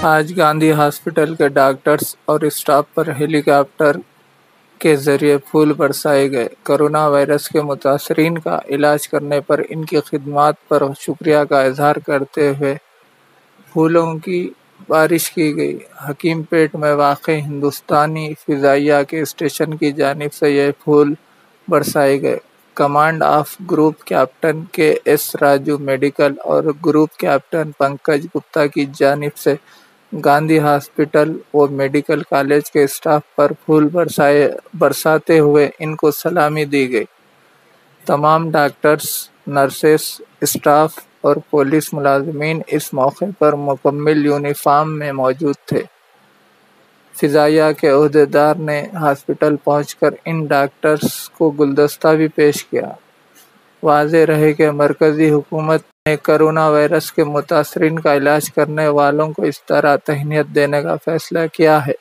आज गांधी हॉस्पिटल के डॉक्टर्स और स्टाफ पर हेलीकॉप्टर के जरिए फूल बरसाए गए। कोरोना वायरस के मुतासरीन का इलाज करने पर इनकी खिदमत पर शुक्रिया का इजहार करते हुए फूलों की बारिश की गई। हकीमपेट में वाक़ हिंदुस्तानी फ़िज़ाइया के स्टेशन की जानिब से ये फूल बरसाए गए। कमांड ऑफ ग्रुप कैप्टन के एस राजू मेडिकल और ग्रुप कैप्टन पंकज गुप्ता की जानिब से गांधी हॉस्पिटल व मेडिकल कॉलेज के स्टाफ पर फूल बरसाते हुए इनको सलामी दी गई। तमाम डॉक्टर्स, नर्सेस, स्टाफ और पुलिस मुलाजिमीन इस मौके पर मुकम्मल यूनिफॉर्म में मौजूद थे। फ़िज़ाइया के ओहदेदार ने हॉस्पिटल पहुंचकर इन डॉक्टर्स को गुलदस्ता भी पेश किया। वाज़ेह रहे कि मरकज़ी हुकूमत ने कोरोना वायरस के मुतासरीन का इलाज करने वालों को इस तरह तहनीत देने का फ़ैसला किया है।